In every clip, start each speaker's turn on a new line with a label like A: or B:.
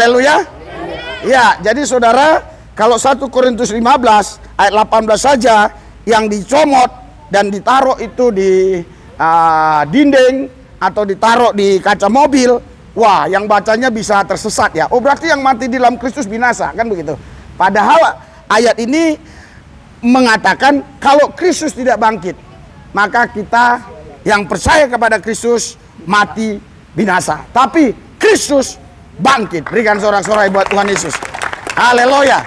A: Haleluya. Ya, jadi saudara, kalau 1 Korintus 15 ayat 18 saja yang dicomot dan ditaruh itu di dinding atau ditaruh di kaca mobil, wah, yang bacanya bisa tersesat ya. Oh, berarti yang mati di dalam Kristus binasa, kan begitu. Padahal ayat ini mengatakan kalau Kristus tidak bangkit, maka kita yang percaya kepada Kristus mati binasa. Tapi Kristus bangkit. Berikan sorak-sorai buat Tuhan Yesus. Haleluya.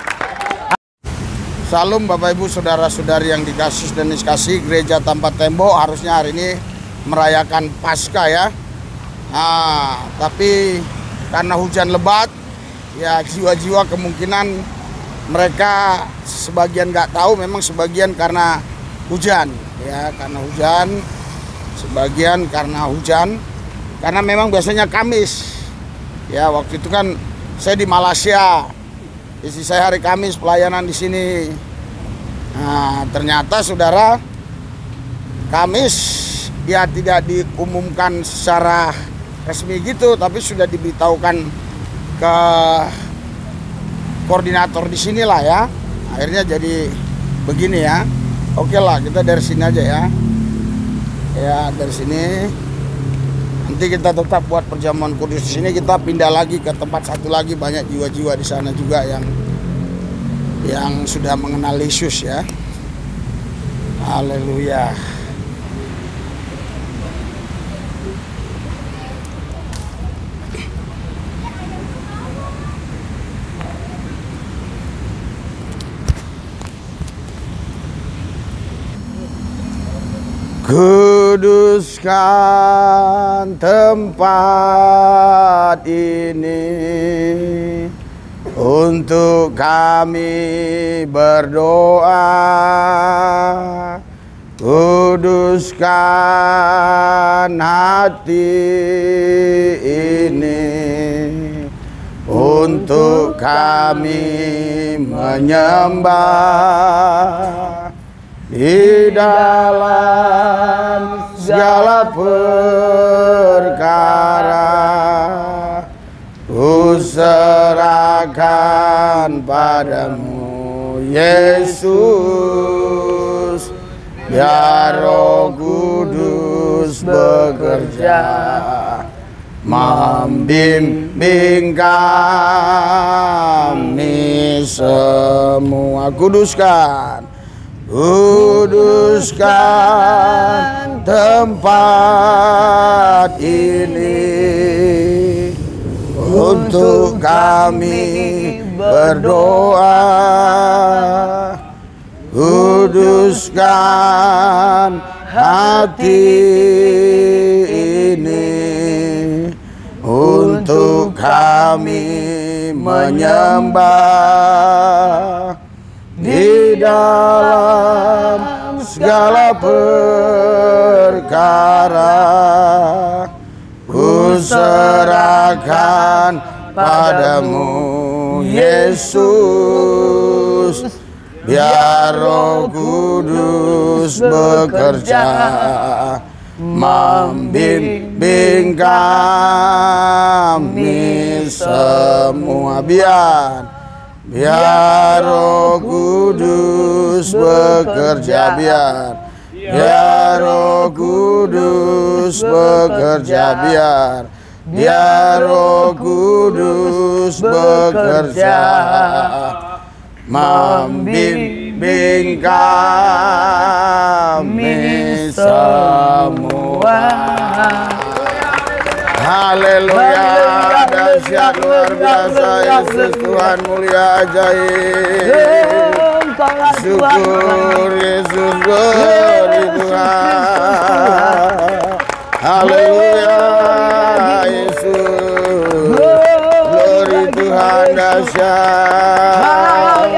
A: Salam Bapak Ibu saudara-saudari yang dikasih dan dikasih Gereja Tanpa Tembok. Harusnya hari ini merayakan Paskah ya. Tapi karena hujan lebat, ya jiwa-jiwa kemungkinan mereka sebagian nggak tahu, memang sebagian karena hujan ya, karena hujan, sebagian karena hujan, karena memang biasanya Kamis ya. Waktu itu kan saya di Malaysia, istri saya hari Kamis pelayanan di sini. Nah, ternyata saudara, Kamis ya tidak diumumkan secara resmi gitu, tapi sudah diberitahukan ke koordinator di sinilah ya. Akhirnya jadi begini ya. Oke lah, kita dari sini aja ya. Ya, dari sini. Nanti kita tetap buat perjamuan kudus di sini. Kita pindah lagi ke tempat satu lagi, banyak jiwa-jiwa di sana juga yang sudah mengenal Yesus ya. Haleluya. Kuduskan tempat ini untuk kami berdoa. Kuduskan hati ini untuk kami menyembah. Di dalam segala perkara ku serahkan padamu Yesus, biar Roh Kudus bekerja membimbing kami semua. Kuduskan tempat ini untuk kami berdoa. Kuduskan hati ini untuk kami menyembah. Di dalam segala perkara ku serahkan padamu Yesus, biar Roh Kudus bekerja membimbing kami semua. Biar Roh Kudus bekerja, biar Roh Kudus bekerja, biar Roh Kudus bekerja membimbing kami semua. Haleluya, dahsyat luar biasa Yesus, Tuhan mulia ajaib. Syukur Yesus, glory Tuhan. Haleluya Yesus, glory Tuhan, dahsyat.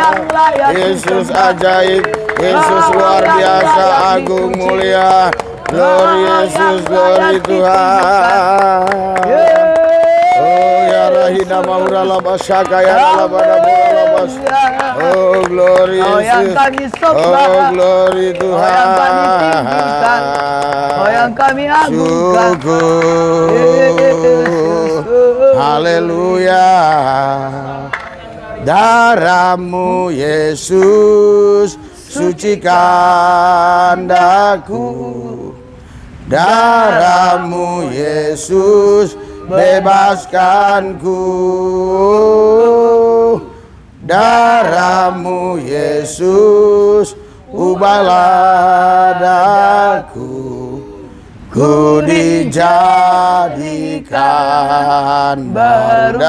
A: Yesus ajaib, Yesus luar biasa, agung mulia. Glory Yesus, glory Tuhan. Oh ya hina maura labasha kaya labas. Oh glory Yesus. Oh glory Tuhan.
B: Oh yang kami agungkan.
A: Haleluya. Darah-Mu Yesus sucikan daku. Darah-Mu Yesus bebaskanku. Darah-Mu Yesus ubahlah daku. Ku dijadikan baru.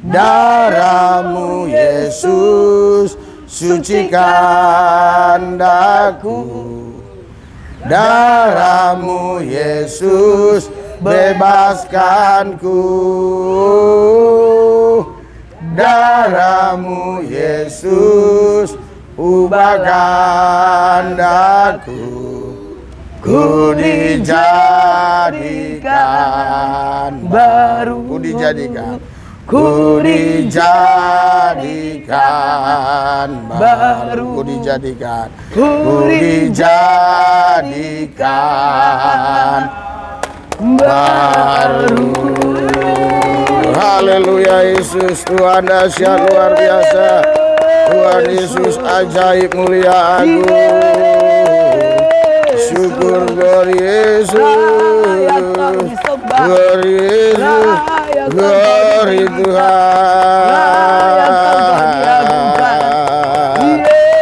A: Darah-Mu Yesus sucikan daku. Darah-Mu Yesus bebaskanku. Darah-Mu Yesus ubahkan daku. Ku dijadikan baru. Ku dijadikan. Ku dijadikan baru. Ku dijadikan. Ku dijadikan baru. Haleluya Yesus, Tuhan dahsyat luar biasa. Tuhan Yesus ajaib mulia agung. Syukur glory Yesus. Glory Yesus. Glory Tuhan.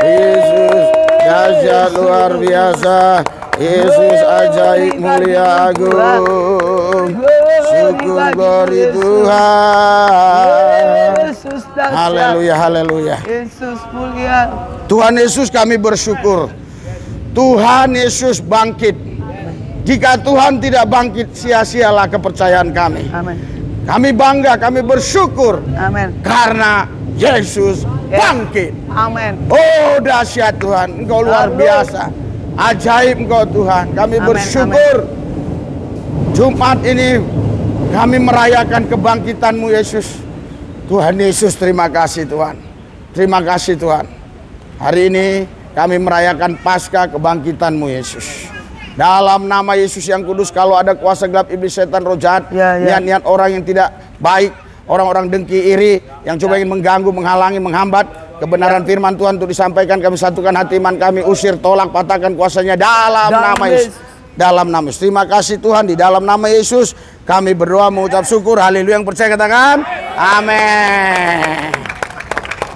A: Yesus dahsyat luar biasa. Yesus ajaib mulia agung. Syukur glory Tuhan. Haleluya, haleluya.
B: Yesus mulia.
A: Tuhan Yesus kami bersyukur. Tuhan Yesus bangkit. Jika Tuhan tidak bangkit, sia-sialah kepercayaan kami.
B: Amin.
A: Kami bangga, kami bersyukur.
B: Amin.
A: Karena Yesus bangkit.
B: Amin.
A: Oh dahsyat Tuhan, Engkau luar biasa. Ajaib Engkau Tuhan. Kami bersyukur. Jumat ini kami merayakan kebangkitan-Mu Yesus. Tuhan Yesus, terima kasih Tuhan. Terima kasih Tuhan. Hari ini kami merayakan Paskah kebangkitan-Mu Yesus. Dalam nama Yesus yang kudus, kalau ada kuasa gelap iblis, setan, roh jahat, niat-niat orang yang tidak baik, orang-orang dengki, iri, yang coba ingin mengganggu, menghalangi, menghambat kebenaran firman Tuhan untuk disampaikan, kami satukan hati iman kami, usir, tolak, patahkan kuasanya dalam nama Yesus. Dalam nama Yesus. Terima kasih Tuhan, di dalam nama Yesus kami berdoa mengucap syukur. Haleluya, yang percaya katakan amin.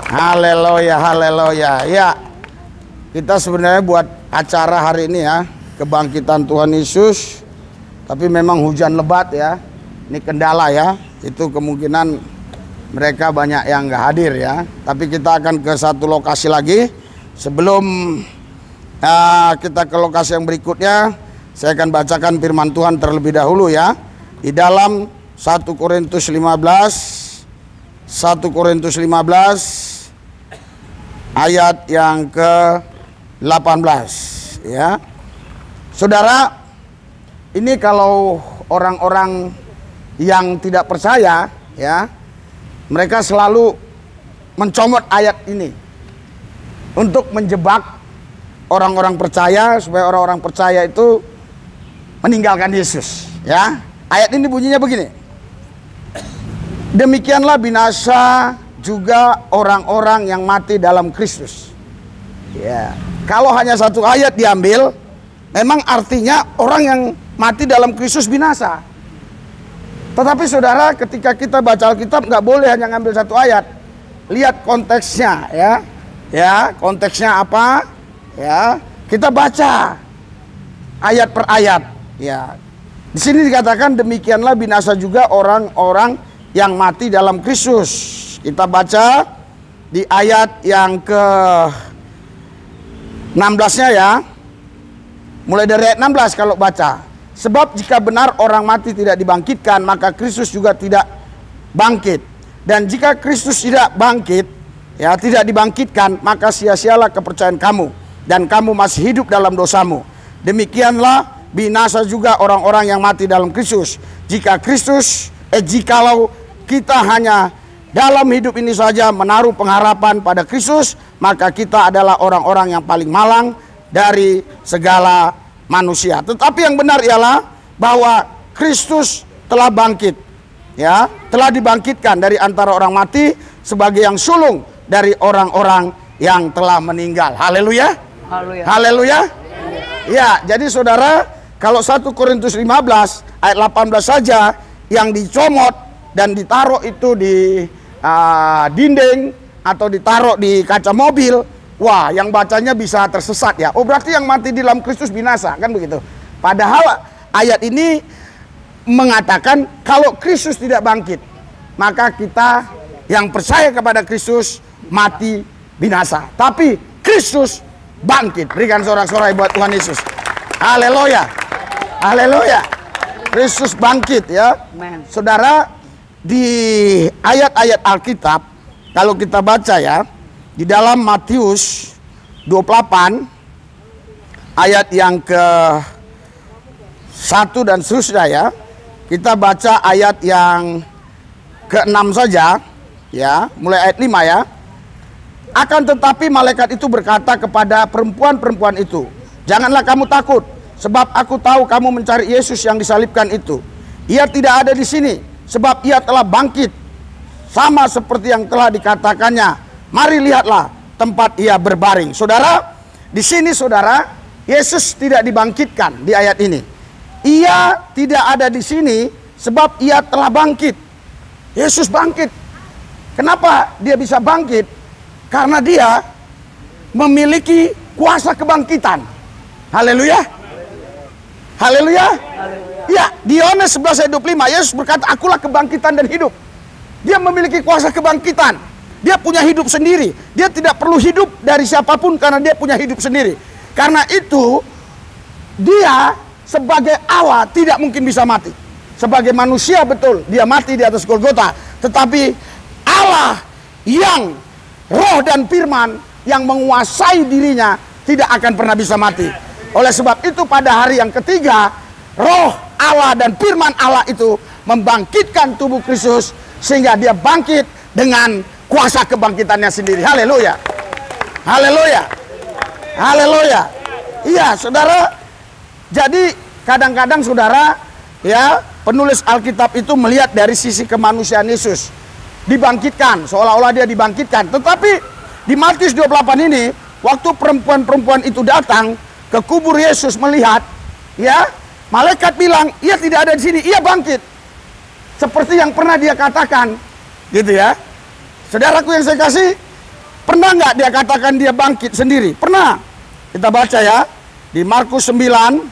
A: Haleluya, haleluya. Ya, kita sebenarnya buat acara hari ini ya, kebangkitan Tuhan Yesus, tapi memang hujan lebat ya, ini kendala ya, itu kemungkinan mereka banyak yang nggak hadir ya. Tapi kita akan ke satu lokasi lagi. Sebelum kita ke lokasi yang berikutnya, saya akan bacakan firman Tuhan terlebih dahulu ya, di dalam 1 Korintus 15 ayat yang ke-18 ya. Saudara, ini kalau orang-orang yang tidak percaya ya, mereka selalu mencomot ayat ini untuk menjebak orang-orang percaya, supaya orang-orang percaya itu meninggalkan Yesus ya. Ayat ini bunyinya begini: demikianlah binasa juga orang-orang yang mati dalam Kristus. Ya, kalau hanya satu ayat diambil, memang artinya orang yang mati dalam Kristus binasa. Tetapi saudara, ketika kita baca Alkitab nggak boleh hanya ngambil satu ayat. Lihat konteksnya ya. Ya, konteksnya apa? Ya, kita baca ayat per ayat. Ya. Di sini dikatakan demikianlah binasa juga orang-orang yang mati dalam Kristus. Kita baca di ayat yang ke-16-nya ya. Mulai dari ayat 16 kalau baca. Sebab jika benar orang mati tidak dibangkitkan, maka Kristus juga tidak bangkit. Dan jika Kristus tidak bangkit, ya tidak dibangkitkan, maka sia-sialah kepercayaan kamu, dan kamu masih hidup dalam dosamu. Demikianlah binasa juga orang-orang yang mati dalam Kristus. Jikalau kita hanya dalam hidup ini saja menaruh pengharapan pada Kristus, maka kita adalah orang-orang yang paling malang dari segala manusia. Tetapi yang benar ialah bahwa Kristus telah bangkit, ya, telah dibangkitkan dari antara orang mati sebagai yang sulung dari orang-orang yang telah meninggal. Haleluya.
B: Haleluya.
A: Haleluya. Ya, jadi saudara, kalau 1 Korintus 15 ayat 18 saja yang dicomot dan ditaruh itu di dinding atau ditaruh di kaca mobil, wah, yang bacanya bisa tersesat ya. Oh, berarti yang mati di dalam Kristus binasa, kan begitu. Padahal ayat ini mengatakan kalau Kristus tidak bangkit, maka kita yang percaya kepada Kristus mati binasa. Tapi Kristus bangkit. Berikan sorak-sorai buat Tuhan Yesus. Haleluya. Haleluya. Kristus bangkit ya.
B: Amen.
A: Saudara, di ayat-ayat Alkitab kalau kita baca ya, di dalam Matius 28 ayat yang ke 1 dan seterusnya ya. Kita baca ayat yang ke-6 saja ya, mulai ayat 5 ya. Akan tetapi malaikat itu berkata kepada perempuan-perempuan itu, "Janganlah kamu takut, sebab aku tahu kamu mencari Yesus yang disalibkan itu. Ia tidak ada di sini, sebab ia telah bangkit, sama seperti yang telah dikatakannya. Mari lihatlah tempat ia berbaring." Saudara, di sini saudara, Yesus tidak dibangkitkan di ayat ini. Ia tidak ada di sini sebab ia telah bangkit. Yesus bangkit. Kenapa dia bisa bangkit? Karena dia memiliki kuasa kebangkitan. Haleluya. Haleluya. Ya, di Yohanes 11 ayat 25 Yesus berkata, "Akulah kebangkitan dan hidup." Dia memiliki kuasa kebangkitan. Dia punya hidup sendiri. Dia tidak perlu hidup dari siapapun karena dia punya hidup sendiri. Karena itu dia sebagai Allah tidak mungkin bisa mati. Sebagai manusia betul dia mati di atas Golgota, tetapi Allah yang Roh dan firman yang menguasai dirinya tidak akan pernah bisa mati. Oleh sebab itu pada hari yang ketiga, Roh Allah dan firman Allah itu membangkitkan tubuh Kristus sehingga dia bangkit dengan kuasa kebangkitannya sendiri. Haleluya. Haleluya. Haleluya. Iya, saudara. Jadi kadang-kadang saudara, ya, penulis Alkitab itu melihat dari sisi kemanusiaan Yesus. Dibangkitkan, seolah-olah dia dibangkitkan. Tetapi di Matius 28 ini, waktu perempuan-perempuan itu datang ke kubur Yesus melihat, ya, malaikat bilang, "Ia tidak ada di sini, ia bangkit." Seperti yang pernah dia katakan, gitu ya. Saudaraku yang saya kasih, pernah nggak dia katakan dia bangkit sendiri? Pernah. Kita baca ya, di Markus 9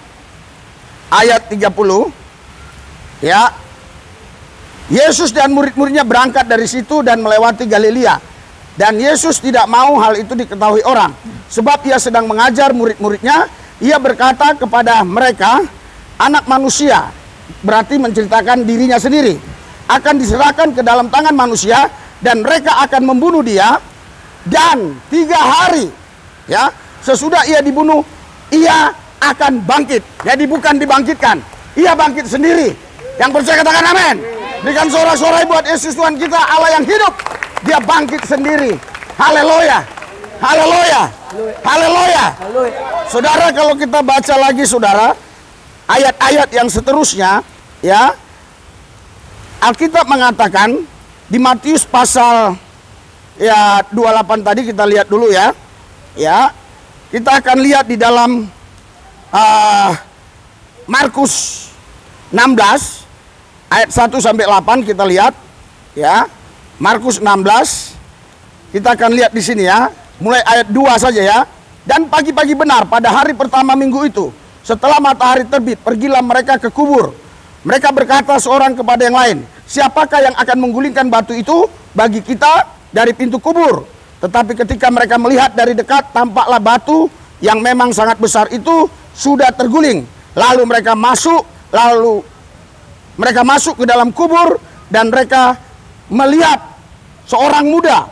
A: ayat 30, ya. Yesus dan murid-muridnya berangkat dari situ dan melewati Galilea. Dan Yesus tidak mau hal itu diketahui orang, sebab ia sedang mengajar murid-muridnya. Ia berkata kepada mereka, "Anak manusia," berarti menceritakan dirinya sendiri, "akan diserahkan ke dalam tangan manusia, dan mereka akan membunuh dia. Dan 3 hari, ya, sesudah ia dibunuh, ia akan bangkit." Jadi bukan dibangkitkan, ia bangkit sendiri. Yang percaya katakan amin. Berikan sorak-sorai buat Yesus Tuhan kita, Allah yang hidup. Dia bangkit sendiri. Haleluya. Haleluya. Haleluya. Saudara, kalau kita baca lagi saudara, ayat-ayat yang seterusnya, ya, Alkitab mengatakan di Matius pasal ya 28 tadi kita lihat dulu ya. Ya. Kita akan lihat di dalam Markus 16 ayat 1 sampai 8 kita lihat ya. Markus 16 kita akan lihat di sini ya. Mulai ayat 2 saja ya. "Dan pagi-pagi benar pada hari pertama minggu itu, setelah matahari terbit, pergilah mereka ke kubur. Mereka berkata seorang kepada yang lain, 'Siapakah yang akan menggulingkan batu itu bagi kita dari pintu kubur?' Tetapi ketika mereka melihat dari dekat, tampaklah batu yang memang sangat besar itu sudah terguling. Lalu mereka masuk ke dalam kubur, dan mereka melihat seorang muda,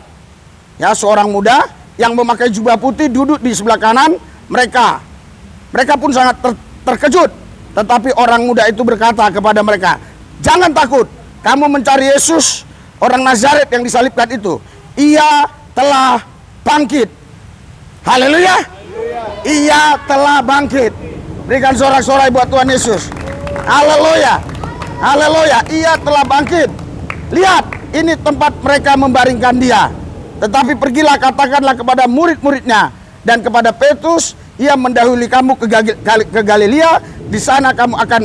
A: ya, seorang muda yang memakai jubah putih duduk di sebelah kanan mereka. Mereka pun sangat terkejut. Tetapi orang muda itu berkata kepada mereka, 'Jangan takut, kamu mencari Yesus orang Nazaret yang disalibkan itu, ia telah bangkit. Haleluya. Ia telah bangkit. Berikan sorak-sorai buat Tuhan Yesus. Haleluya. Haleluya. Ia telah bangkit. Lihat, ini tempat mereka membaringkan dia. Tetapi pergilah, katakanlah kepada murid-muridnya dan kepada Petrus, ia mendahului kamu ke Galilea. Di sana kamu akan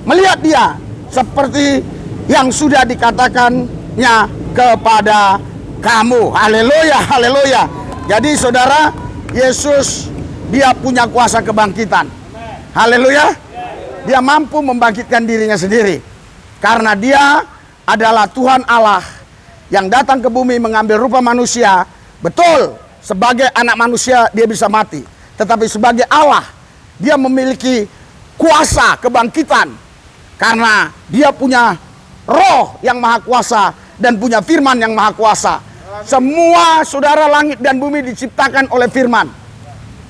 A: melihat dia seperti yang sudah dikatakannya kepada kamu. Haleluya, haleluya. Jadi saudara, Yesus dia punya kuasa kebangkitan. Haleluya. Dia mampu membangkitkan dirinya sendiri. Karena dia adalah Tuhan Allah yang datang ke bumi mengambil rupa manusia. Betul, sebagai anak manusia dia bisa mati. Tetapi sebagai Allah, dia memiliki kuasa kebangkitan. Karena dia punya roh yang maha kuasa dan punya firman yang maha kuasa. Semua saudara, langit dan bumi diciptakan oleh firman.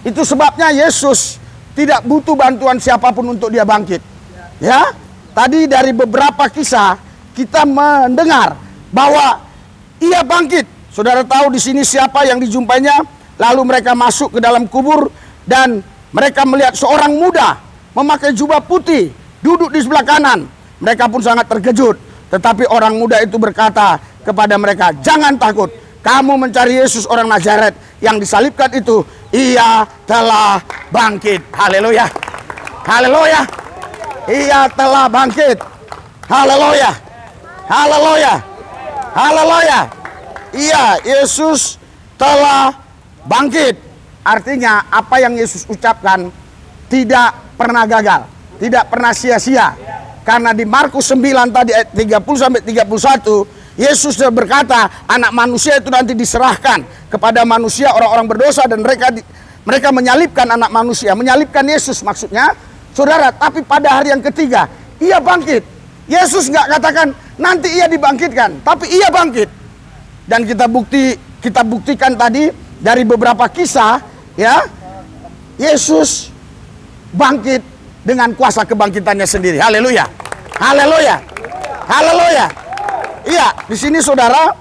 A: Itu sebabnya Yesus tidak butuh bantuan siapapun untuk dia bangkit. Ya, tadi dari beberapa kisah kita mendengar bahwa ia bangkit. Saudara tahu di sini siapa yang dijumpainya? Lalu mereka masuk ke dalam kubur dan mereka melihat seorang muda memakai jubah putih duduk di sebelah kanan. Mereka pun sangat terkejut. Tetapi orang muda itu berkata kepada mereka, jangan takut. Kamu mencari Yesus orang Nazaret yang disalibkan itu. Ia telah bangkit. Haleluya. Haleluya. Ia telah bangkit. Haleluya. Haleluya. Haleluya. Iya, Yesus telah bangkit. Artinya apa yang Yesus ucapkan tidak pernah gagal, tidak pernah sia-sia. Karena di Markus 9 tadi ayat 30 sampai 31, Yesus berkata, anak manusia itu nanti diserahkan kepada manusia orang-orang berdosa dan mereka menyalibkan anak manusia, menyalibkan Yesus maksudnya. Saudara, tapi pada hari yang ketiga ia bangkit. Yesus nggak katakan nanti ia dibangkitkan, tapi ia bangkit. Dan kita buktikan tadi dari beberapa kisah, ya, Yesus bangkit dengan kuasa kebangkitannya sendiri. Haleluya. Haleluya. Haleluya. Iya, di sini saudara,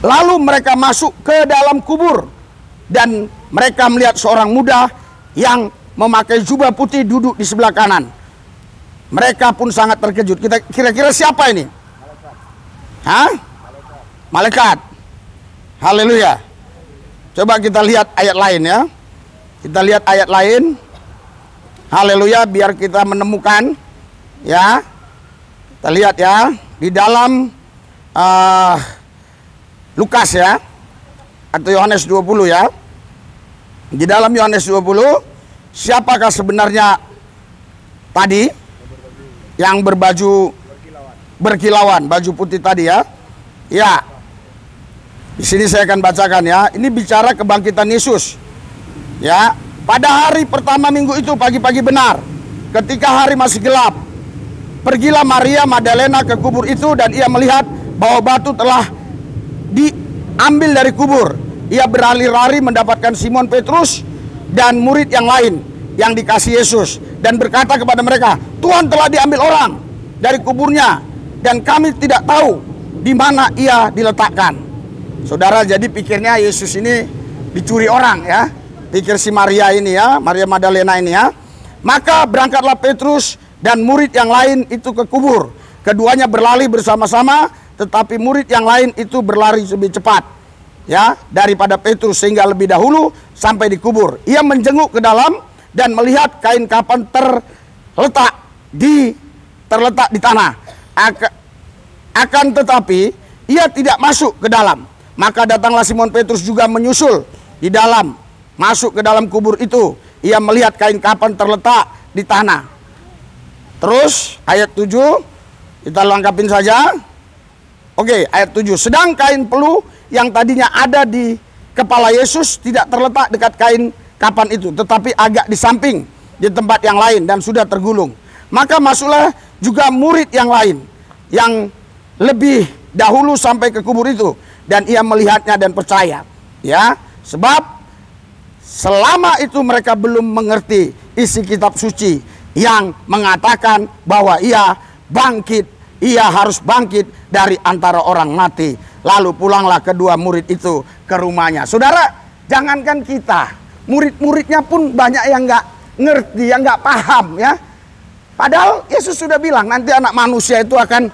A: lalu mereka masuk ke dalam kubur dan mereka melihat seorang muda yang memakai jubah putih duduk di sebelah kanan. Mereka pun sangat terkejut. Kira-kira siapa ini? Hah? Malaikat. Haleluya. Coba kita lihat ayat lain ya. Kita lihat ayat lain. Haleluya, biar kita menemukan ya. Kita lihat ya di dalam Lukas ya, atau Yohanes 20 ya. Di dalam Yohanes 20, siapakah sebenarnya tadi yang berbaju berkilauan, baju putih tadi ya? Ya. Di sini saya akan bacakan ya. Ini bicara kebangkitan Yesus. Ya, pada hari pertama minggu itu pagi-pagi benar, ketika hari masih gelap, pergilah Maria Magdalena ke kubur itu dan ia melihat bahwa batu telah diambil dari kubur. Ia berlari-lari mendapatkan Simon Petrus dan murid yang lain yang dikasih Yesus dan berkata kepada mereka, Tuhan telah diambil orang dari kuburnya dan kami tidak tahu di mana ia diletakkan. Saudara, jadi pikirnya Yesus ini dicuri orang ya. Pikir si Maria ini ya, Maria Magdalena ini ya. Maka berangkatlah Petrus dan murid yang lain itu ke kubur. Keduanya berlari bersama-sama, tetapi murid yang lain itu berlari lebih cepat ya daripada Petrus sehingga lebih dahulu sampai di kubur. Ia menjenguk ke dalam dan melihat kain kapan terletak di tanah. Akan tetapi ia tidak masuk ke dalam. Maka datanglah Simon Petrus juga menyusul di dalam, masuk ke dalam kubur itu. Ia melihat kain kapan terletak di tanah. Terus ayat 7 kita lengkapin saja. Oke, ayat 7. Sedang kain pelu yang tadinya ada di kepala Yesus tidak terletak dekat kain kapan itu, tetapi agak di samping di tempat yang lain dan sudah tergulung. Maka masuklah juga murid yang lain yang lebih dahulu sampai ke kubur itu dan ia melihatnya dan percaya. Ya, sebab selama itu mereka belum mengerti isi kitab suci yang mengatakan bahwa ia bangkit ia harus bangkit dari antara orang mati. Lalu pulanglah kedua murid itu ke rumahnya. Saudara, jangankan kita, murid-muridnya pun banyak yang nggak ngerti, yang nggak paham ya. Padahal Yesus sudah bilang nanti anak manusia itu akan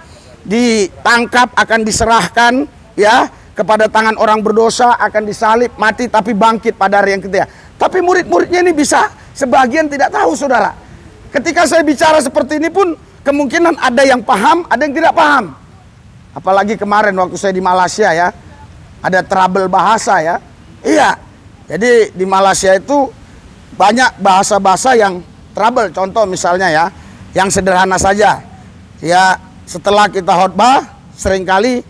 A: ditangkap, akan diserahkan ya kepada tangan orang berdosa, akan disalib, mati, tapi bangkit pada hari yang ketiga. Tapi murid-muridnya ini bisa sebagian tidak tahu, saudara. Ketika saya bicara seperti ini pun kemungkinan ada yang paham, ada yang tidak paham. Apalagi kemarin waktu saya di Malaysia ya, ada trouble bahasa ya. Iya, jadi di Malaysia itu banyak bahasa-bahasa yang trouble. Contoh misalnya ya, yang sederhana saja. Ya, setelah kita khotbah, seringkali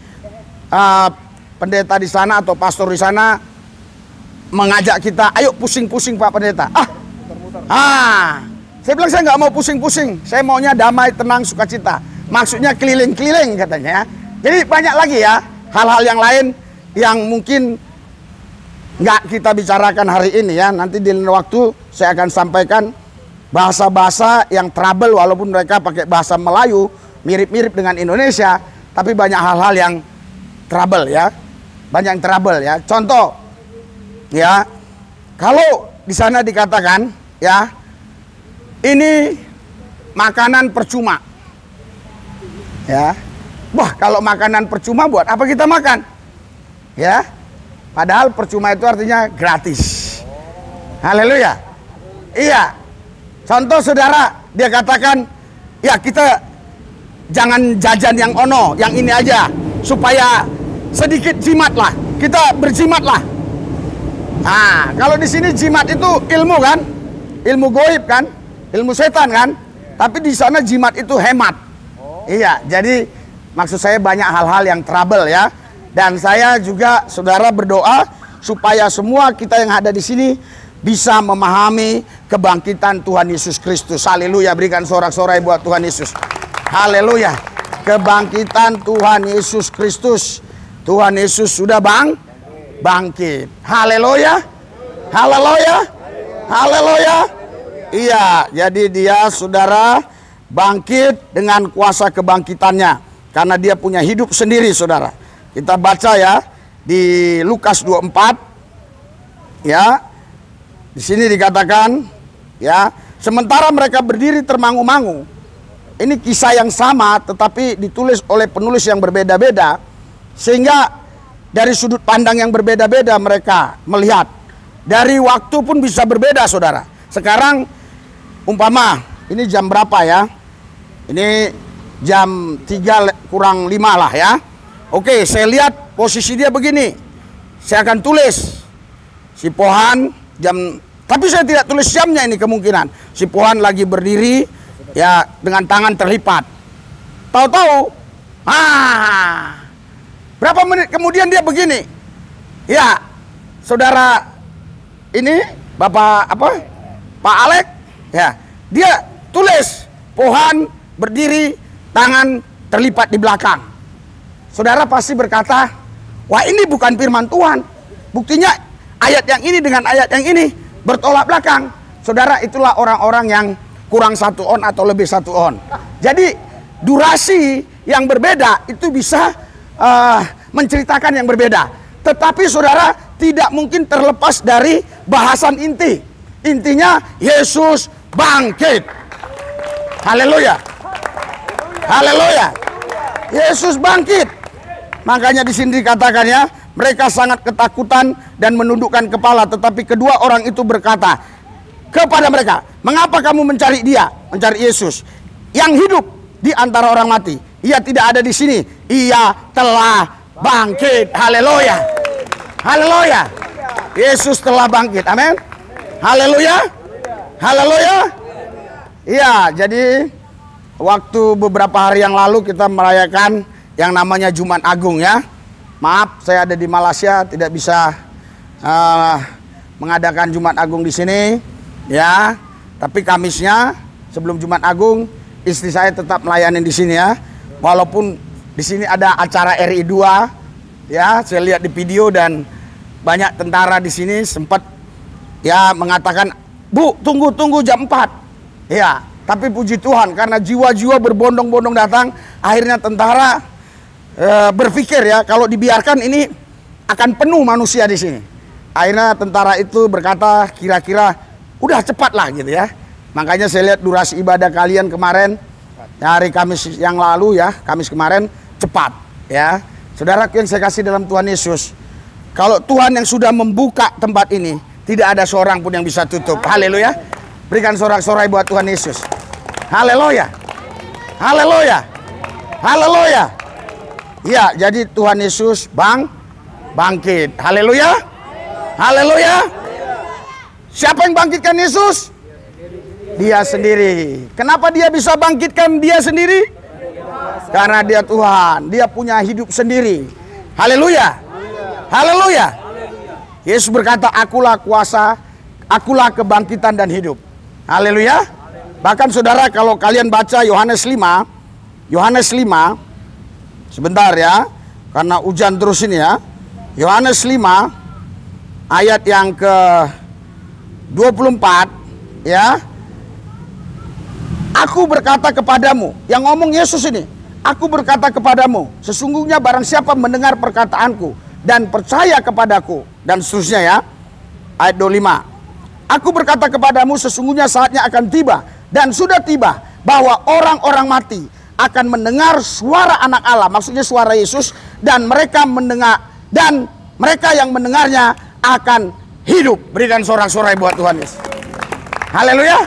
A: pendeta di sana atau pastor di sana mengajak kita, ayo pusing-pusing Pak Pendeta. Saya bilang saya nggak mau pusing-pusing, saya maunya damai, tenang, sukacita. Maksudnya keliling-keliling katanya ya. Jadi banyak lagi ya hal-hal yang lain yang mungkin nggak kita bicarakan hari ini ya. Nanti di lain waktu saya akan sampaikan bahasa-bahasa yang trouble, walaupun mereka pakai bahasa Melayu mirip-mirip dengan Indonesia, tapi banyak hal-hal yang trouble ya. Banyak yang trouble ya. Contoh ya, kalau di sana dikatakan ya, ini makanan percuma. Ya. Wah, kalau makanan percuma buat apa kita makan? Ya. Padahal percuma itu artinya gratis. Haleluya. Iya. Contoh saudara, dia katakan, ya kita jangan jajan yang ono, yang ini aja, supaya sedikit jimat lah. Kita berjimat lah. Nah, kalau di sini jimat itu ilmu kan, ilmu goib kan, ilmu setan kan. Tapi di sana jimat itu hemat. Iya, jadi maksud saya banyak hal-hal yang trouble ya. Dan saya juga saudara berdoa supaya semua kita yang ada di sini bisa memahami kebangkitan Tuhan Yesus Kristus. Haleluya, berikan sorak-sorai buat Tuhan Yesus. Haleluya, kebangkitan Tuhan Yesus Kristus. Tuhan Yesus sudah bangkit. Haleluya, haleluya, haleluya. Iya, jadi dia saudara bangkit dengan kuasa kebangkitannya. Karena dia punya hidup sendiri saudara. Kita baca ya di Lukas 24 ya. Di sini dikatakan ya, sementara mereka berdiri termangu-mangu. Ini kisah yang sama tetapi ditulis oleh penulis yang berbeda-beda, sehingga dari sudut pandang yang berbeda-beda mereka melihat. Dari waktu pun bisa berbeda saudara. Sekarang umpama ini jam berapa ya? Ini jam 3 kurang 5 lah ya. Oke, saya lihat posisi dia begini. Saya akan tulis si Pohan jam, tapi saya tidak tulis jamnya ini kemungkinan. Si Pohan lagi berdiri ya dengan tangan terlipat. Tahu-tahu, berapa menit kemudian dia begini. Ya, saudara ini Bapak apa? Pak Alek ya. Dia tulis Pohan berdiri, tangan terlipat di belakang. Saudara pasti berkata, wah ini bukan firman Tuhan. Buktinya ayat yang ini dengan ayat yang ini bertolak belakang. Saudara, itulah orang-orang yang kurang 1 on atau lebih 1 on. Jadi durasi yang berbeda itu bisa menceritakan yang berbeda. Tetapi saudara tidak mungkin terlepas dari bahasan inti. Intinya Yesus bangkit. Haleluya. Haleluya. Yesus bangkit. Makanya di sini dikatakan ya, mereka sangat ketakutan dan menundukkan kepala. Tetapi kedua orang itu berkata kepada mereka, mengapa kamu mencari dia? Mencari Yesus yang hidup di antara orang mati. Ia tidak ada di sini. Ia telah bangkit. Haleluya. Haleluya. Yesus telah bangkit. Amin. Haleluya. Haleluya. Iya, jadi waktu beberapa hari yang lalu kita merayakan yang namanya Jumat Agung ya. Maaf, saya ada di Malaysia, tidak bisa mengadakan Jumat Agung di sini ya. Tapi Kamisnya sebelum Jumat Agung istri saya tetap melayani di sini ya. Walaupun di sini ada acara RI 2 ya, saya lihat di video dan banyak tentara di sini sempat ya mengatakan, "Bu, tunggu jam 4." Ya. Tapi puji Tuhan, karena jiwa-jiwa berbondong-bondong datang, akhirnya tentara berpikir ya, kalau dibiarkan ini akan penuh manusia di sini. Akhirnya tentara itu berkata, kira-kira udah cepatlah gitu ya. Makanya saya lihat durasi ibadah kalian kemarin, hari Kamis yang lalu ya, Kamis kemarin cepat ya. Saudaraku yang saya kasih dalam Tuhan Yesus, kalau Tuhan yang sudah membuka tempat ini, tidak ada seorang pun yang bisa tutup. Haleluya. Berikan sorak-sorai buat Tuhan Yesus. Haleluya. Haleluya. Haleluya. Ya, jadi Tuhan Yesus bangkit. Haleluya. Haleluya. Siapa yang bangkitkan Yesus? Dia sendiri. Kenapa dia bisa bangkitkan dia sendiri? Karena dia Tuhan. Dia punya hidup sendiri. Haleluya. Haleluya. Yesus berkata, akulah kuasa, akulah kebangkitan dan hidup. Haleluya. Bahkan saudara, kalau kalian baca Yohanes 5, sebentar ya, karena hujan terus ini ya. Yohanes 5 ayat yang ke 24 ya. Aku berkata kepadamu, yang ngomong Yesus ini, aku berkata kepadamu, sesungguhnya barang siapa mendengar perkataanku dan percaya kepadaku, dan seterusnya ya. Ayat 25, aku berkata kepadamu, sesungguhnya saatnya akan tiba dan sudah tiba bahwa orang-orang mati akan mendengar suara anak Allah, maksudnya suara Yesus, dan mereka mendengar, dan mereka yang mendengarnya akan hidup. Berikan sorak-sorai buat Tuhan Yesus. Haleluya.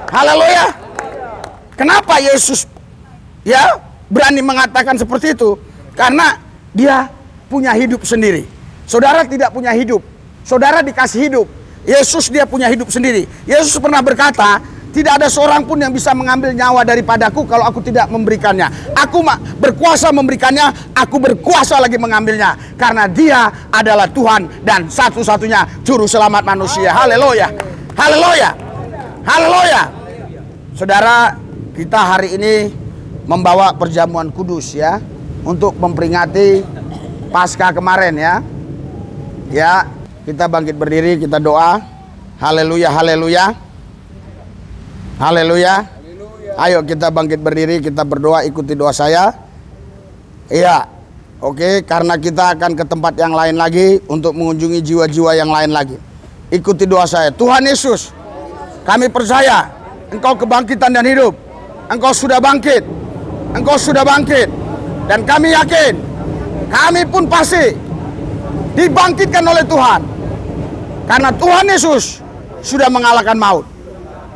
A: Haleluya. Kenapa Yesus ya berani mengatakan seperti itu? Karena dia punya hidup sendiri. Saudara tidak punya hidup. Saudara dikasih hidup. Yesus dia punya hidup sendiri. Yesus pernah berkata, tidak ada seorang pun yang bisa mengambil nyawa daripadaku kalau aku tidak memberikannya. Aku berkuasa memberikannya, aku berkuasa lagi mengambilnya. Karena dia adalah Tuhan dan satu-satunya juru selamat manusia. Haleluya. Haleluya. Haleluya. Saudara, kita hari ini membawa perjamuan kudus ya, untuk memperingati Paskah kemarin ya. Ya, kita bangkit berdiri, kita doa. Haleluya, haleluya. Haleluya. Ayo kita bangkit berdiri, kita berdoa, ikuti doa saya. Iya. Oke, karena kita akan ke tempat yang lain lagi untuk mengunjungi jiwa-jiwa yang lain lagi. Ikuti doa saya. Tuhan Yesus, kami percaya Engkau kebangkitan dan hidup. Engkau sudah bangkit. Engkau sudah bangkit. Dan kami yakin, kami pun pasti dibangkitkan oleh Tuhan. Karena Tuhan Yesus sudah mengalahkan maut.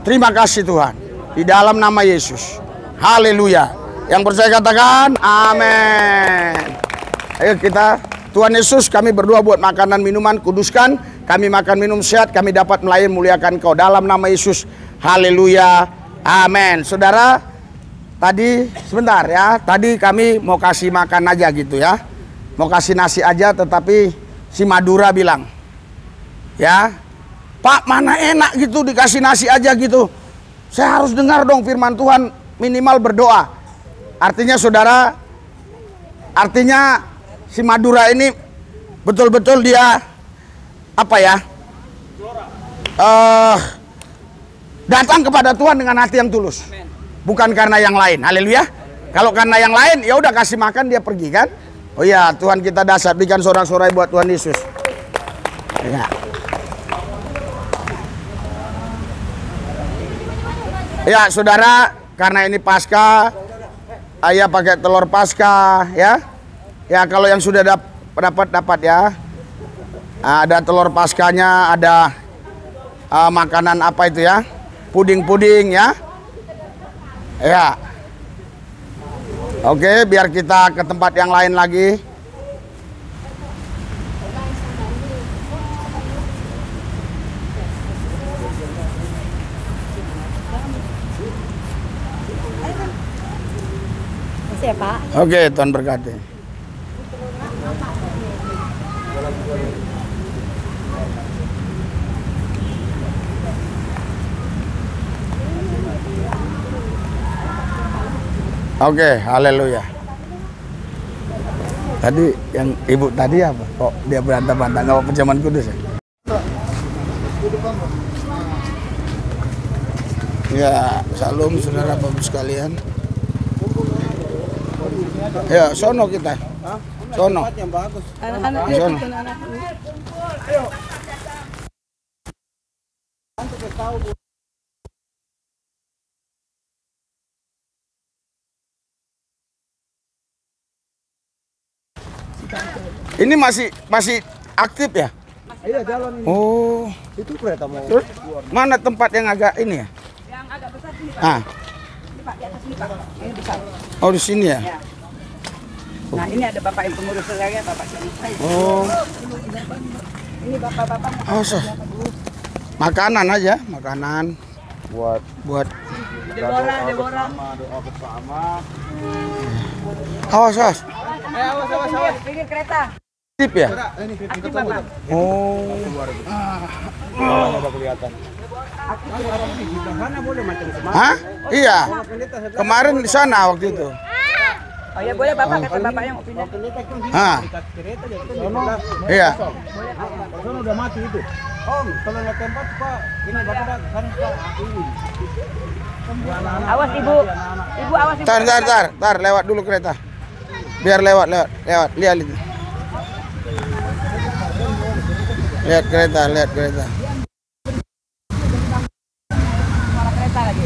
A: Terima kasih Tuhan. Di dalam nama Yesus. Haleluya. Yang percaya katakan amin. Ayo kita, Tuhan Yesus, kami berdoa buat makanan minuman, kuduskan. Kami makan minum sehat, kami dapat melayani muliakan Kau. Dalam nama Yesus. Haleluya. Amin. Saudara, tadi sebentar ya. Tadi kami mau kasih makan aja gitu ya. Mau kasih nasi aja, tetapi si Madura bilang, ya, Pak, mana enak gitu dikasih nasi aja gitu. Saya harus dengar dong firman Tuhan, minimal berdoa. Artinya saudara, artinya si Madura ini betul-betul dia apa ya? Datang kepada Tuhan dengan hati yang tulus. Bukan karena yang lain. Haleluya. Kalau karena yang lain, ya udah kasih makan dia pergi kan? Oh iya, Tuhan kita dasar, berikan sorak-sorai buat Tuhan Yesus. Ya. Ya saudara, karena ini Paskah, ayah pakai telur Paskah ya. Ya kalau yang sudah dapat ya. Ada telur Paskahnya, ada makanan apa itu ya? Puding-puding ya. Ya. Oke, biar kita ke tempat yang lain lagi.
C: Ya, Pak.
A: Oke, Tuhan berkati. Oke, haleluya. Tadi yang ibu tadi apa? Kok dia bantah-bantah nggak mau perjamuan kudus ya? Ya, salam saudara Bapak sekalian. Ya, sono kita. Sono.
B: Anak-anak
A: Di sono. Ini masih aktif ya?
C: Iya, jalan ini.
A: Oh,
C: Itu kereta mau.
A: terus mana tempat yang agak ini ya?
D: Yang agak besar sini Pak.
A: Ah,
D: Ini Pak, di atas sini Pak. Ini besar.
A: oh di sini ya?
D: Ya. Nah ini ada bapak yang pengurus saya, bapak sini.
A: Oh,
D: Ini bapak-bapak.
A: oh makanan aja, makanan buat.
D: Deborah.
C: Doa bersama.
A: Awas, awas.
D: Awas. Pinggir kereta.
A: Aktif ya?
C: Ini
D: Aktif bapak.
A: Oh,
C: ada kelihatan. Mana boleh macam semangat.
A: hah? Iya. Kemarin di sana waktu itu.
D: Oh ya boleh bapak, kata bapak yang mau pindah.
A: Ah,
C: Kereta jadi
A: iya.
C: Sono udah mati itu. Om, kalau lihat tempat Pak, ini Bapak kan Pak ini.
D: Awas ibu. Ibu awas ibu.
A: Tar, lewat dulu kereta. Biar lewat. Lihat itu. Lihat kereta.
D: Suara kereta lagi.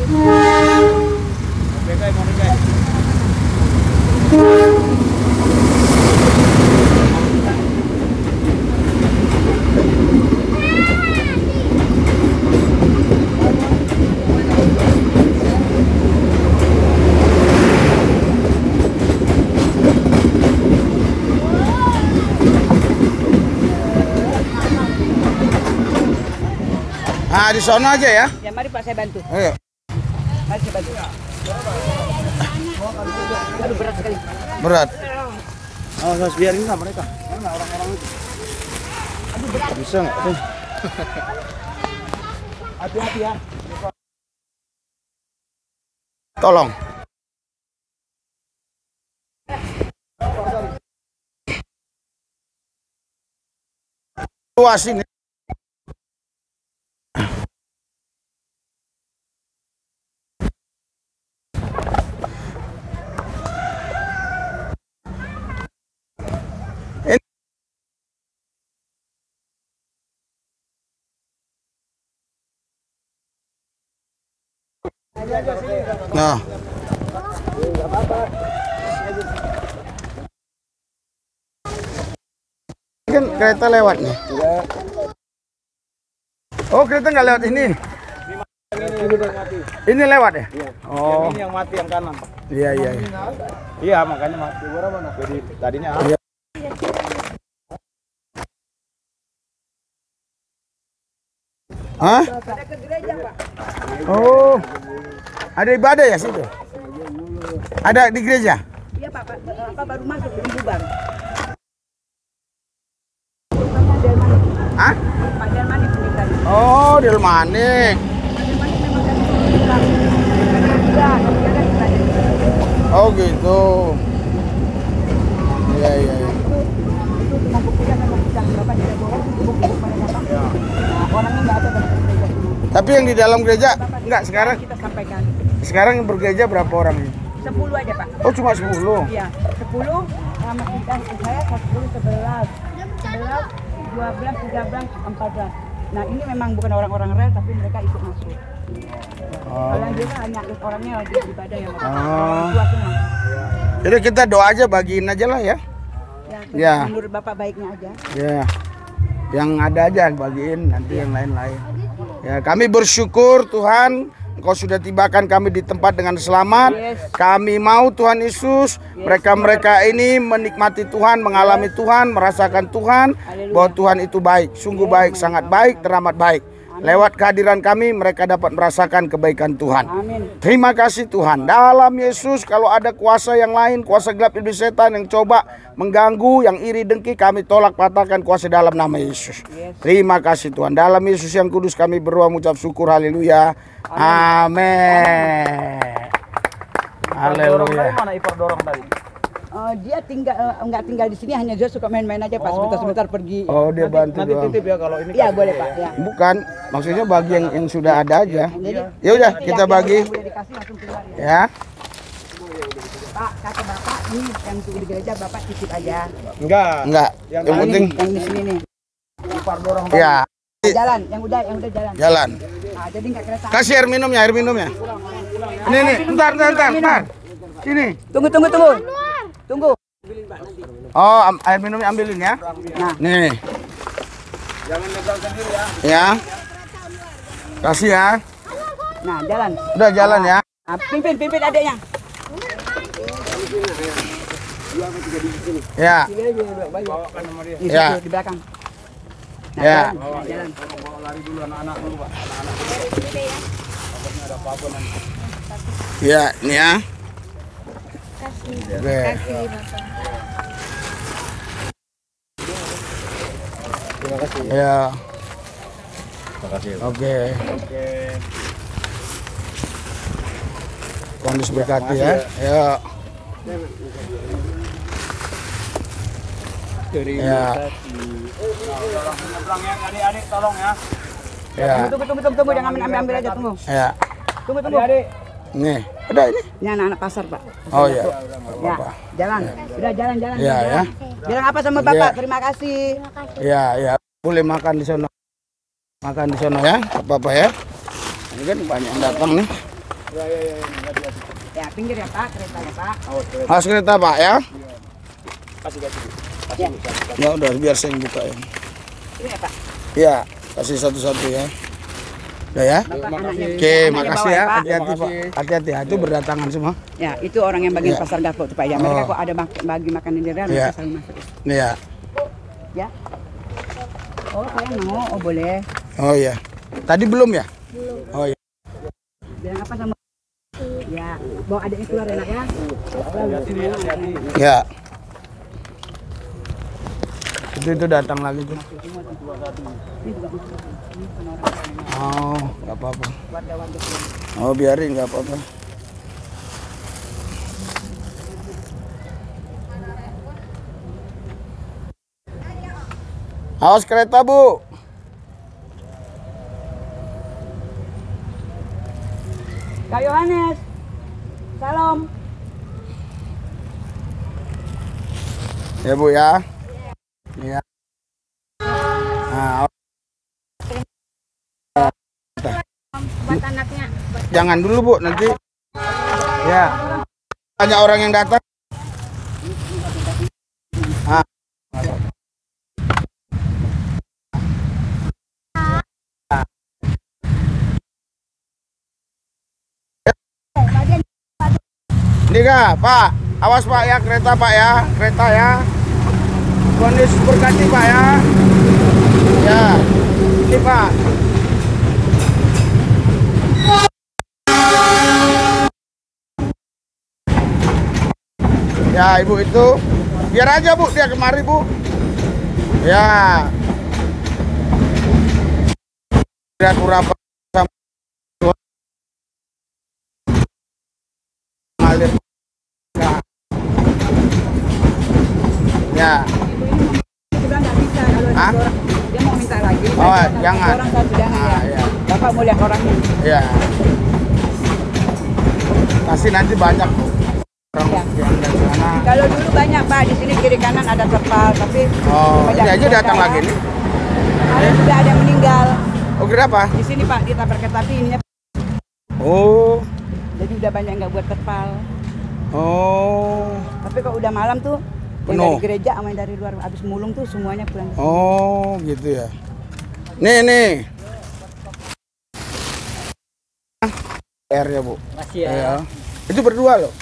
A: Nah, di sono aja ya.
D: Ya mari Pak saya bantu.
A: Ayo.
D: Mari saya bantu. Aduh berat sekali.
A: Berat.
C: Harus biarin lah mereka. Mana orang-orang itu? Bisa nggak sih? Hati-hati ya.
A: Tolong. Luas ini. Nah. Kan kereta lewat nih. Oh, kereta nggak lewat ini. Ini lewat ya? Oh.
C: Ini yang mati yang kanan Pak.
A: Iya.
C: Iya, makanya mati gua mana? Jadi tadinya
A: Iya. Hah? Oh. Ada ibadah ya situ? Ada di gereja?
D: Iya Pak, baru masuk belum bubar.
A: Hah?
D: Pak Delmani pendeta.
A: Oh, di Manik. Oh gitu. Iya. Tapi yang di dalam gereja enggak sekarang?
D: Kita sampaikan.
A: Sekarang yang bergereja berapa orang ini?
D: 10 aja Pak.
A: Oh, cuma 10.
D: Iya, 10 sama kita saya 10, 11, 12, 13, 14. Nah, ini memang bukan orang-orang rel tapi mereka ikut masuk. Kalau yang dia hanya orangnya lagi ibadah yang tua semua.
A: Jadi kita doa aja, bagiin aja lah ya. Ya.
D: Menurut Bapak baiknya aja.
A: Ya. Yang ada aja bagiin, nanti yang lain-lain. Ya, kami bersyukur Tuhan, Engkau sudah tibakan kami di tempat dengan selamat.
D: Yes.
A: Kami mau Tuhan Yesus, mereka-mereka ini menikmati Tuhan, mengalami Tuhan, merasakan Tuhan, bahwa Tuhan itu baik, sungguh baik, sangat baik, teramat baik. Lewat kehadiran kami mereka dapat merasakan kebaikan Tuhan.
D: Amin.
A: Terima kasih Tuhan. Dalam Yesus, kalau ada kuasa yang lain, kuasa gelap iblis setan yang coba mengganggu, yang iri dengki, kami tolak patahkan kuasa dalam nama Yesus. Terima kasih Tuhan. Dalam Yesus yang kudus kami berdoa mengucap syukur. Haleluya. Amin. Haleluya.
C: Mana Ipar dorong tadi?
D: Dia nggak tinggal di sini, hanya dia suka main-main aja Pak, sebentar-sebentar pergi.
A: Oh, dia bantu
C: Nanti
A: doang.
C: titip ya kalau ini.
D: Iya boleh Pak. Ya.
A: Bukan, maksudnya bagi yang sudah ada aja.
D: Jadi,
A: Ya udah, kita bagi.
D: yang udah dikasih langsung keluar ya.
A: Ya.
D: Pak, kata Bapak ini yang untuk di gereja Bapak titip aja.
A: Enggak. Yang penting
D: Yang di sini nih.
A: ya,
D: Jalan, yang udah jalan.
A: jalan.
D: Nah, jadi nggak kereta.
A: Kasih air minumnya. Ini nih, bentar. Sini.
D: Tunggu. Tunggu.
A: Oh, air minumnya ambilin ya.
D: Nah,
A: Nih.
C: Jangan nyebrang sendiri ya.
A: Ya. Kasih ya.
D: nah jalan.
A: Udah jalan ya.
D: Nah, pimpin adeknya.
A: Ya.
C: Bawakan sama dia.
D: Di
A: Ya.
D: situ, di belakang. Nah,
A: Ya.
D: jalan.
C: Bawa lari dulu anak-anak dulu, Pak. Takutnya ada apa-apa nanti.
A: Ya, ini ya.
E: Kasih.
A: Oke.
E: Kasih Bapak.
C: Terima kasih.
A: Ya.
C: Terima kasih.
A: Oke.
C: Oke.
A: Kondisi berkati ya. Ya.
C: Terima
A: Ya.
C: kasih. Tolong nyebrang ya, adik-adik tolong ya.
A: Ya.
D: Tunggu, jangan ambil aja, tunggu.
A: Ya.
D: Tunggu.
C: Adik-adik.
A: Nih. Udah ini.
D: Ini anak-anak pasar, Pak.
A: Oh ya.
D: Ya, jalan. Udah jalan.
A: Ya, ya.
D: Jalan apa sama Bapak? Terima kasih.
A: Ya. Boleh makan di sono. Makan di sono ya. Apa-apa ya. Ini kan banyak yang datang nih.
D: Ya, pinggir ya, Pak, keretanya, Pak.
A: Mas kereta Pak ya.
C: Kasih.
D: Ya,
A: Ya udah biar saya yang buka ya.
D: ini ya, Pak.
A: Ya, kasih satu-satu ya. Udah ya.
D: Bapak anaknya.
A: Oke,
D: Anaknya
A: makasih
D: bawa
A: ya.
D: Pak.
A: Hati-hati Pak. Hati-hati ya. Itu berdatangan semua.
D: Ya, itu orang yang bagian
A: Ya.
D: pasar Gapo tuh, Pak. Ya, mereka
A: Oh.
D: kok ada bagi makanan di dalam,
A: Ya.
D: mereka saling masuk.
A: Nih ya.
D: Ya. Oh, kalian mau? Oh, boleh.
A: Oh iya. Tadi belum ya? Oh iya.
D: Bilang apa sama? Ya, bawa adiknya keluar enak ya.
A: Ya. Itu datang lagi tuh. Oh, nggak apa-apa. Oh, biarin nggak apa-apa. Awas kereta, Bu.
D: Kak Yohanes. Salam.
A: Ya, Bu ya. Ya. Nah,
E: Buat anaknya.
A: jangan dulu, Bu, nanti. Ya. Banyak orang yang datang. Ah. Ini Kak, Pak. Awas Pak ya, kereta Pak ya. Kereta ya. Kondisi berganti Pak ya. Ya. Ini Pak. Ya, Ibu itu. Biar aja Bu, dia kemari Bu. Ya. Kira-kira sama ngalir. Ya.
D: Dia bilang nggak bisa kalau ada
A: Hah?
D: orang. Dia mau minta lagi.
A: Oh,
D: Tapi
A: jangan.
D: Orang satu jangan
A: Ah,
D: ya.
A: ya.
D: Bapak mau lihat orangnya.
A: Ya. Pasti nanti banyak orang
D: Ya.
A: yang dari sana.
D: Kalau dulu banyak Pak, di sini kiri kanan ada terpal, tapi
A: Oh, ini
D: banyak
A: aja datang
D: sekarang.
A: lagi nih.
D: Ada juga ada yang meninggal.
A: Oh, kira apa?
D: Di sini Pak, ditabrak kereta api ininya.
A: Oh.
D: Jadi udah banyak yang nggak buat terpal.
A: Oh.
D: Tapi kalau udah malam tuh yang
A: Penuh.
D: dari gereja sama yang dari luar habis mulung tuh semuanya pulang.
A: Oh, gitu ya. Nih. R ya, Bu.
C: Makasih ya.
A: Ya. Itu berdua loh.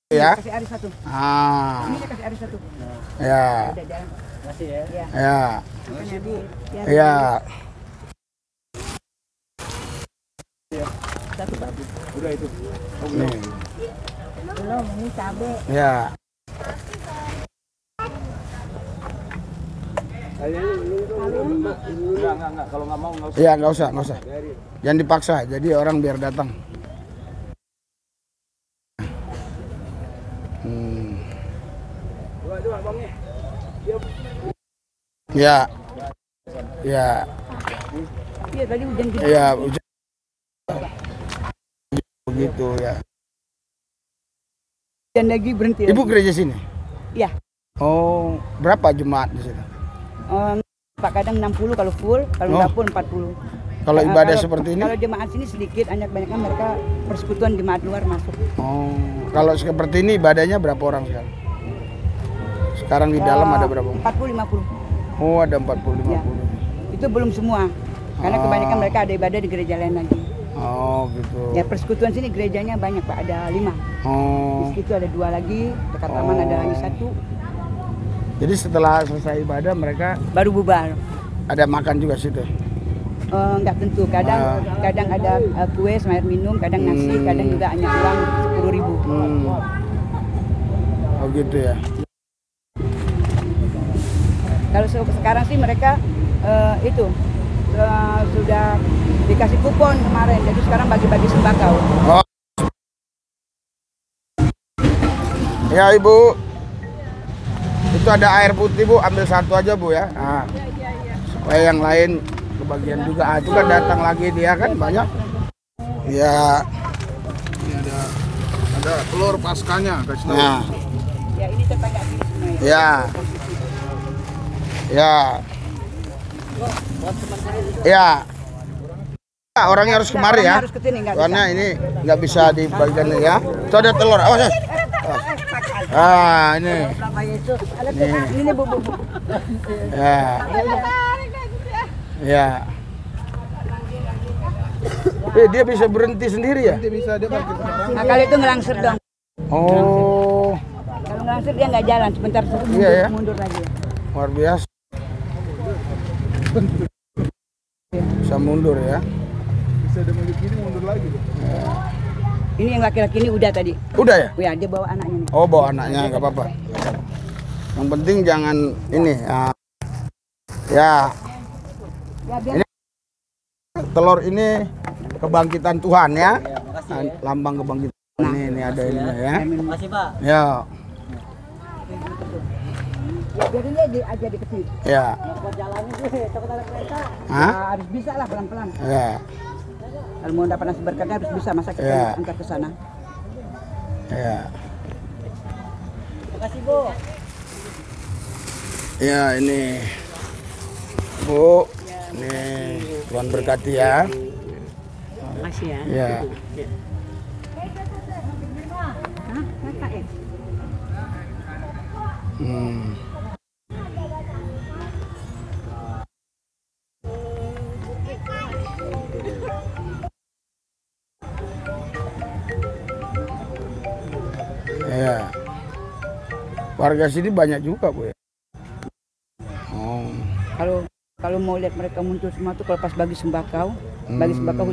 A: Ya.
D: Kasih Ari satu.
A: Ah.
D: Ini kasih Ari satu.
A: Ya.
D: Udah jalan.
C: Makasih ya.
D: Ya.
A: Ya.
D: Makanya Bu. Ya.
A: Ya.
D: Satu Pak.
C: Udah itu.
A: Nih.
D: Belum, ini cabe.
A: Ya.
C: Enggak. Kalau nggak mau nggak usah.
A: Ya, nggak usah. Jangan dipaksa. Jadi orang biar datang. Ya. Ya.
D: Iya, tadi hujan gitu.
A: Ya, hujan. Begitu ya.
D: Dan lagi berhenti.
A: Ibu gereja sini?
D: Iya.
A: Oh, berapa jemaat di sini?
D: Pak kadang 60 kalau full, kalau nggak full 40.
A: Kalau ibadah seperti ini?
D: Kalau jemaat sini sedikit, banyaknya mereka persekutuan jemaat luar masuk.
A: Oh, kalau seperti ini ibadahnya berapa orang sekarang? Sekarang di dalam ada berapa?
D: 40-50.
A: Oh, ada 40-50.
D: Ya. Itu belum semua, karena kebanyakan mereka ada ibadah di gereja lain lagi.
A: Oh, gitu.
D: Ya, persekutuan sini gerejanya banyak Pak, ada 5.
A: Oh.
D: Di situ ada 2 lagi, dekat taman ada lagi 1.
A: Jadi setelah selesai ibadah mereka
D: Baru bubar.
A: ada makan juga situ?
D: Nggak tentu, kadang ada kue sama air minum, kadang nasi, kadang juga hanya uang 10.000.
A: Oh gitu ya.
D: Kalau sekarang sih mereka sudah dikasih kupon kemarin, jadi sekarang bagi-bagi sembako.
A: Oh. Ya Ibu, itu ada air putih Bu, ambil satu aja Bu ya. Nah, supaya yang lain kebagian juga. Ah, itu kan datang lagi dia kan banyak. Ya.
C: Ini ada telur paskanya, guys.
A: Nah.
D: Ya ini tetangga sini semua.
A: Ya. Ya. Ya. Ya, orangnya harus kemari ya.
D: Harus kesini, nggak
A: Karena
D: bisa.
A: ini nggak bisa dibagikan ya. Itu ada telur. Awas ya. Ah, ini.
D: Ini bu.
A: Ya. Ya. Dia bisa berhenti sendiri ya?
C: Nanti bisa dia parkir sembarangan.
D: Nah, kalau itu ngelangsir dong.
A: Oh.
D: Kalau ngelangsir dia nggak jalan, sebentar mundur,
A: Iya, ya.
D: mundur lagi.
A: Luar biasa. Bisa mundur ya.
C: Bisa dia mundur gini, mundur lagi.
D: Ini yang laki-laki ini udah tadi.
A: Udah ya?
D: Ya, dia bawa anaknya nih.
A: Oh, bawa anaknya nggak apa-apa. Yang penting jangan ini. Ya.
D: Ya, biar
A: Ini telur ini kebangkitan Tuhan ya. Nah, lambang kebangkitan. Ini ada ininya ya.
B: Makasih Pak.
A: Ya.
D: ya biarin dia aja dikasih.
A: Ya.
B: Buat jalannya sih, takut ada kereta.
A: Hah?
D: Ya, harus bisa lah pelan-pelan.
A: Ya.
D: Kalau mau dapat nasi berkatnya harus bisa, masa kita
A: Ya.
D: antar ke sana.
A: Ya.
B: Makasih Bu.
A: Ya, ini Bu. Nih, Tuhan berkati ya.
D: Makasih ya.
A: Ya.
D: Hah? Kakak ya?
A: Ya. Warga sini banyak juga Bu ya. Oh.
D: Kalau mau lihat mereka muncul semua tuh kalau pas bagi sembako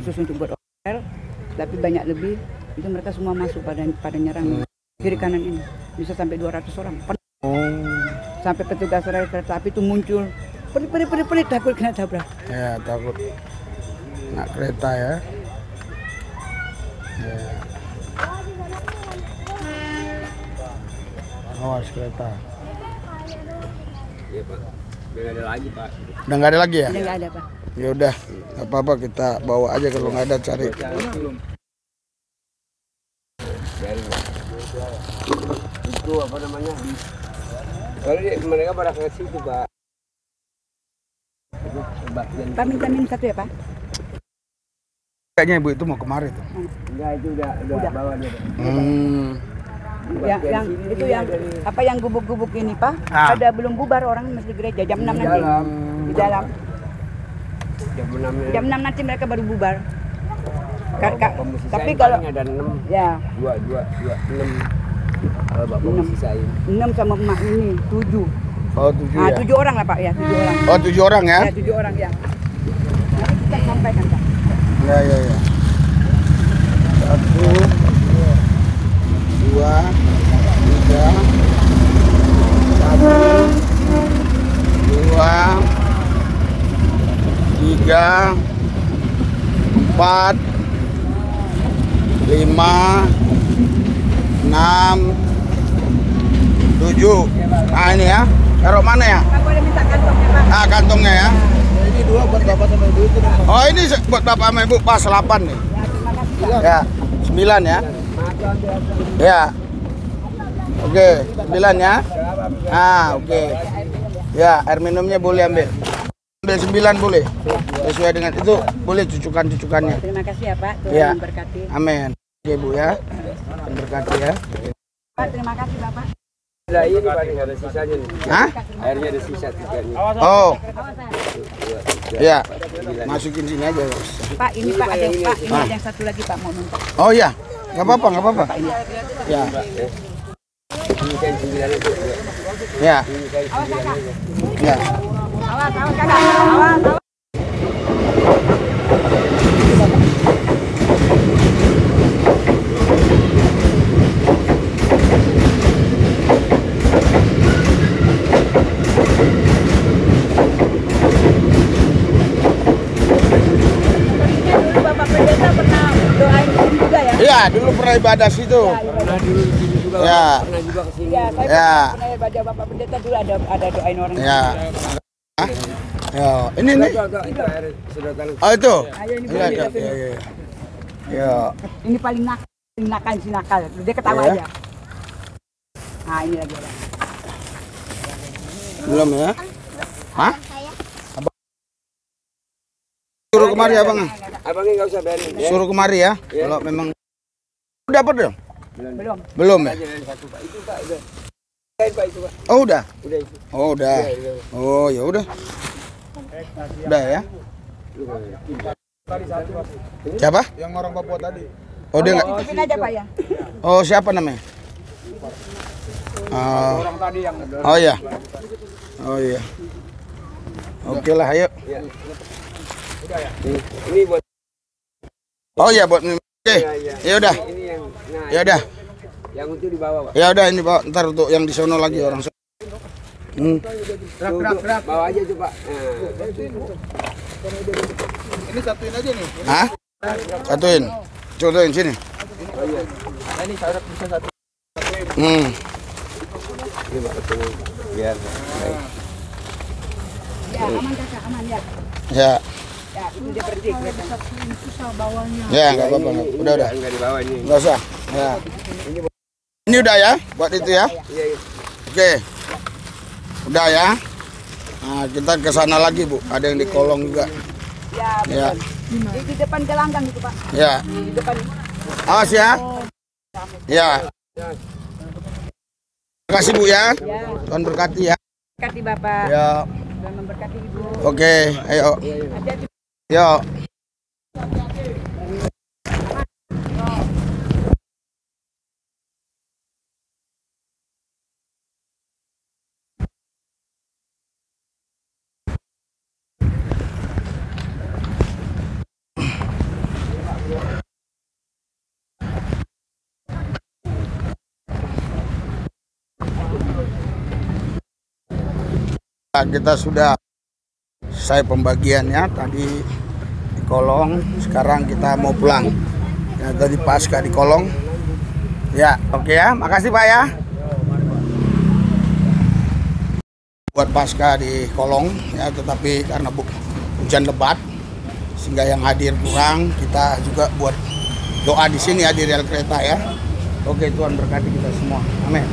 D: khusus untuk buat hotel, tapi banyak lebih itu mereka semua masuk pada nyerang kiri kanan ini bisa sampai 200 orang. Sampai petugas rel kereta api itu muncul, pelit takut kena tabrak.
A: Ya, takut kena kereta ya. Ya. Awas kereta.
C: Iya Pak. Udah ada lagi Pak.
A: Udah nggak ada lagi ya?
D: Udah nggak ada Pak.
A: Ya udah, nggak apa-apa kita bawa aja kalau nggak ada cari.
C: Itu apa namanya? Kalau mereka pada ke situ Pak.
D: Pak minta minum satu ya Pak?
A: Kayaknya Ibu itu mau kemari tuh.
C: Enggak, itu udah bawa dia.
D: Yang itu yang apa yang gubuk-gubuk ini Pak?
A: Ah.
D: Ada belum bubar orang masih di gereja jam 6 nanti. Di dalam. Jam 6 nanti mereka baru bubar. Tapi kalau
C: ada 6,
D: ya
C: 2, 6. Kalau Bapak
D: 6.
C: sisain.
D: 6 sama emak ini 7.
A: Oh, 7
D: Ah,
A: ya?
D: 7 orang lah Pak ya, 7 orang.
A: Oh, 7 orang ya?
D: Ya, 7 orang ya. Nanti kita sampaikan Pak.
A: Ya. 1, 2, 3, 1, 2, 3, 4, 5, 6, 7. Ah ini ya, taruh mana ya?
D: Pak boleh minta kantong ya Pak?
A: Ah Oh, ini buat Bapak sama Ibu pas 8 nih. Ya, 9 ya. Ya. Oke, 9 ya. Ah, oke. Ya, air minumnya boleh ambil. Ambil 9 boleh. Sesuai dengan itu boleh cucukan-cucukannya.
D: Terima kasih ya Pak, Tuhan
A: Ya.
D: memberkati.
A: Amin. Oke, Bu ya. Memberkati ya.
D: Pak, terima kasih Bapak.
C: Ini paling ada sisanya nih.
A: Hah?
C: Airnya ada sisa tiganya.
A: Oh,
D: Awas,
A: ya. Masukin sini aja, Bos.
D: Pak, ini Pak ada Pak, ini ada yang satu lagi Pak mau minta.
A: Oh iya. Enggak apa-apa, enggak apa-apa. Ya.
C: Ini kan 9 itu.
A: Ya. Ya.
D: Awas, Kakak. Awas. Dulu Bapak Pendeta pernah doain ini juga ya?
A: Iya, dulu pernah ibadah situ.
C: Pernah dulu di sini juga.
A: Ya.
C: Pernah juga ke sini.
D: Iya, saya
A: Ya.
D: pernah baca Bapak Pendeta dulu ada doain orang.
A: Ya. Hah? Ya, ini nih.
C: Itu air sedotan.
A: Oh, itu.
D: Ayo ini
A: Iya,
D: boleh
A: iya,
D: sini.
A: iya, iya. Ya.
D: Ini paling nakal si nakal. Dia ketawa
A: Ya.
D: aja. Nah, ini lagi.
A: Belum ya? Hah? Suruh kemari abang.
C: Abangnya nggak usah bayarin. Ya.
A: Suruh kemari ya. Kalau memang dapat dong.
D: Belum.
A: Belum ya?
C: Aja dari satu Pak. Itu Pak udah. Bayarin, Pak itu Pak.
A: Oh, udah.
C: Udah itu.
A: Oh, udah. Oh, ya udah. Udah ya. Siapa?
C: Yang orang Papua tadi.
A: Oh, dia enggak.
D: Titipin aja Pak ya.
A: Oh, siapa namanya?
C: Orang tadi yang
A: Oh iya. Oh iya. Oke lah, ayo.
C: ini buat
A: Oh iya, buat minum. Oke. Ya udah.
C: ini yang nah
A: Ya udah.
C: yang itu di bawah Pak.
A: Ya udah, ini Pak, ntar untuk yang di sono lagi orang.
C: Gerak. Bawa aja tuh Pak. Nah.
A: Ini satuin aja nih. Hah? Satuin. Contohin sini.
C: Oh iya. Nah, ini saya bisa satu.
A: Hmm.
C: Ini Pak betul. Biar baik.
D: Ya, aman Kakak, aman ya.
A: Ya.
D: Ya, itu dia berhenti kelihatan.
A: Ya, enggak apa-apa. Udah.
C: Enggak di bawah ini.
A: Enggak usah. Ya. Ini udah ya, buat itu ya.
C: Iya, iya.
A: Oke. Udah ya. Nah, kita ke sana lagi, Bu. Ada yang di kolong juga.
D: Ya,
A: Ya.
D: di depan gelanggang itu Pak.
A: Ya.
D: Di depan.
A: Awas ya. Ya. Terima kasih, Bu ya. Tuhan berkati ya.
D: Berkati Bapak.
A: Ya.
D: Dan memberkati Ibu.
A: Oke, ayo.
D: Hati-hati.
A: Yuk. Kita sudah selesai pembagiannya tadi di kolong, sekarang kita mau pulang. Ya, tadi pasca di kolong. Ya, oke ya, makasih Pak ya. Buat pasca di kolong ya, tetapi karena hujan lebat sehingga yang hadir kurang, kita juga buat doa di sini ya di rel kereta ya. Oke, Tuhan berkati kita semua. Amin.